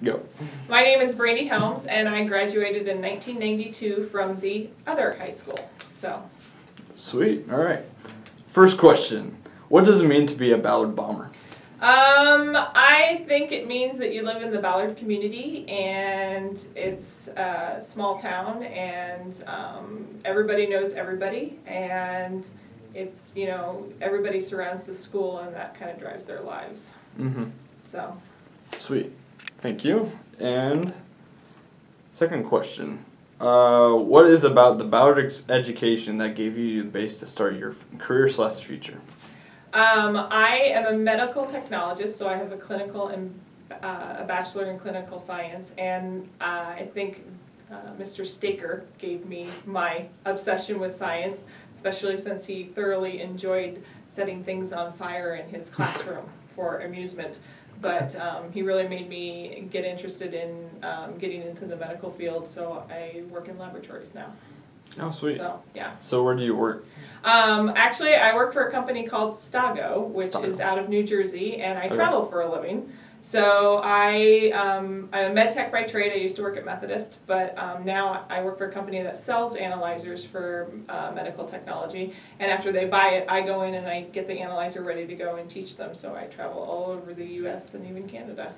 Go. My name is Brandi Helms, and I graduated in 1992 from the other high school. So. Sweet. All right. First question. What does it mean to be a Ballard bomber? I think it means that you live in the Ballard community, and it's a small town, and everybody knows everybody, and it's, you know, everybody surrounds the school, and that kind of drives their lives. Mm-hmm. So. Sweet. Thank you. And second question. What is about the Ballard education that gave you the base to start your career/future? I am a medical technologist, so I have a clinical and a bachelor in clinical science, and I think Mr. Staker gave me my obsession with science, especially since he thoroughly enjoyed setting things on fire in his classroom for amusement. But he really made me get interested in getting into the medical field, so I work in laboratories now. Oh, sweet. So, yeah. So where do you work? Actually, I work for a company called Stago, which is out of New Jersey, and I travel for a living. So I'm a med tech by trade. I used to work at Methodist, but now I work for a company that sells analyzers for medical technology. And after they buy it, I go in and I get the analyzer ready to go and teach them. So I travel all over the U.S. and even Canada.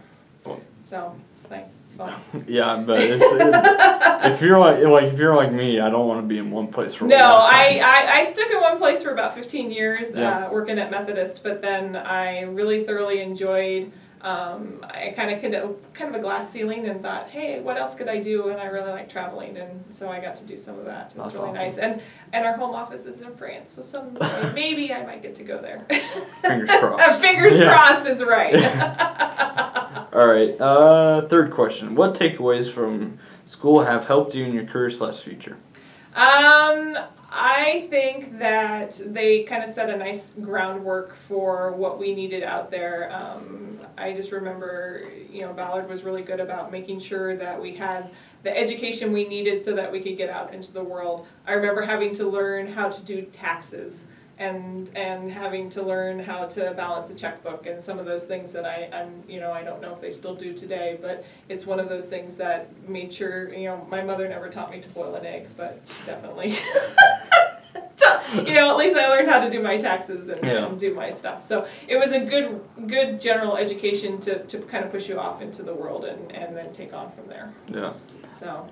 So it's nice, it's fun. Yeah, but if you're like me, I don't want to be in one place for a long time. I stuck in one place for about 15 years working at Methodist, but then I really thoroughly enjoyed. I kind of a glass ceiling and thought, hey, what else could I do? And I really like traveling, and so I got to do some of that. It's That's really awesome. nice. And our home office is in France, so someday maybe I might get to go there. Fingers crossed. Fingers crossed is right. All right. Third question. What takeaways from school have helped you in your career/future? I think that they kind of set a nice groundwork for what we needed out there. I just remember, you know, Ballard was really good about making sure that we had the education we needed so that we could get out into the world. I remember having to learn how to do taxes and having to learn how to balance a checkbook and some of those things that I don't know if they still do today, but it's one of those things that made sure, you know, my mother never taught me to boil an egg, but definitely, you know, at least I learned how to do my taxes and do my stuff. So it was a good general education to kind of push you off into the world and then take on from there. Yeah. So.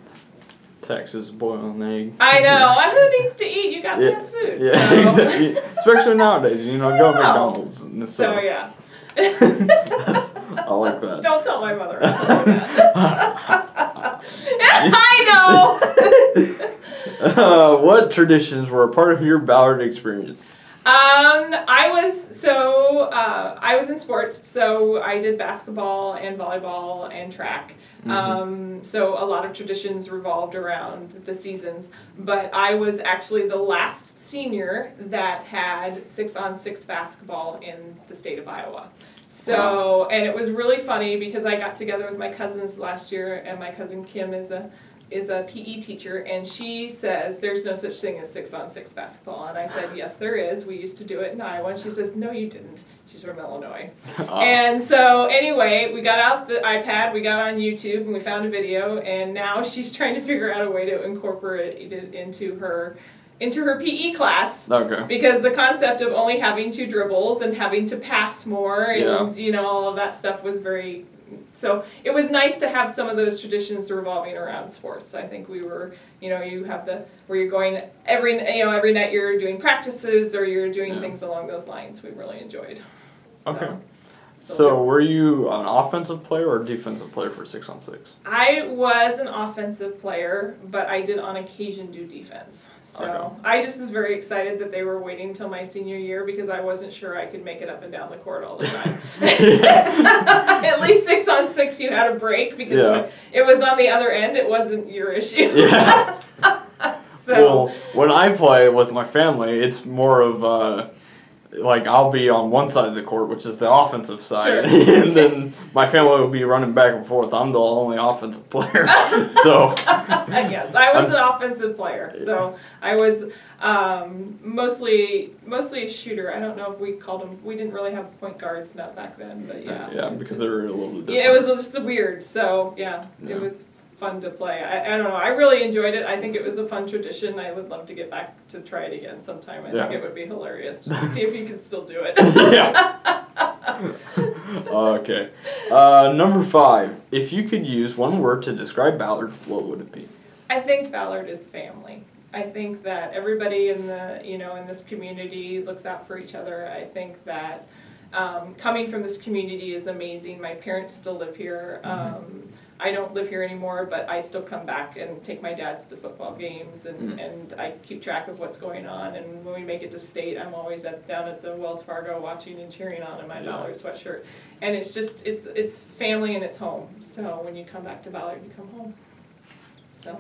Texas, boil an egg. I know. Who needs to eat? You got fast food. Yeah, so. Exactly. Especially nowadays, you know, go to McDonald's. So yeah. I like that. Don't tell my mother I told her that. I know! What traditions were a part of your Ballard experience? I was in sports, so I did basketball and volleyball and track. So a lot of traditions revolved around the seasons, but I was actually the last senior that had 6-on-6 basketball in the state of Iowa. So, and it was really funny because I got together with my cousins last year, and my cousin Kim is a PE teacher, and she says there's no such thing as 6-on-6 basketball, and I said yes there is. We used to do it in Iowa, and she says no you didn't. She's from Illinois. And so anyway, we got out the iPad, we got on YouTube, and we found a video, and now she's trying to figure out a way to incorporate it into her PE class. Okay. Because the concept of only having 2 dribbles and having to pass more and you know, all of that stuff was very. So it was nice to have some of those traditions revolving around sports. I think we were, you know, you have where you're going every night you're doing practices or you're doing things along those lines. We really enjoyed. Okay. So were you an offensive player or defensive player for 6-on-6? I was an offensive player, but I did on occasion do defense. So I just was very excited that they were waiting until my senior year because I wasn't sure I could make it up and down the court all the time. At least 6-on-6 you had a break because when it was on the other end, it wasn't your issue. Yeah. So well, when I play with my family, it's more of like I'll be on one side of the court, which is the offensive side, Sure. and then my family will be running back and forth. I'm the only offensive player, so yes, I was an offensive player, so I was mostly a shooter. I don't know if we called them. We didn't really have point guards not back then, but yeah. Yeah, because they were a little bit different. Yeah, it was just weird. So yeah, it was fun to play. I don't know. I really enjoyed it. I think it was a fun tradition. I would love to get back to try it again sometime. I think it would be hilarious to see if you could still do it. Yeah. Okay. Number 5. If you could use one word to describe Ballard, what would it be? I think Ballard is family. I think that everybody in the in this community looks out for each other. I think that coming from this community is amazing. My parents still live here. I don't live here anymore, but I still come back and take my dads to football games, and I keep track of what's going on. And when we make it to state, I'm always down at the Wells Fargo watching and cheering on in my Ballard sweatshirt. And it's just it's family and it's home. So when you come back to Ballard, you come home. So.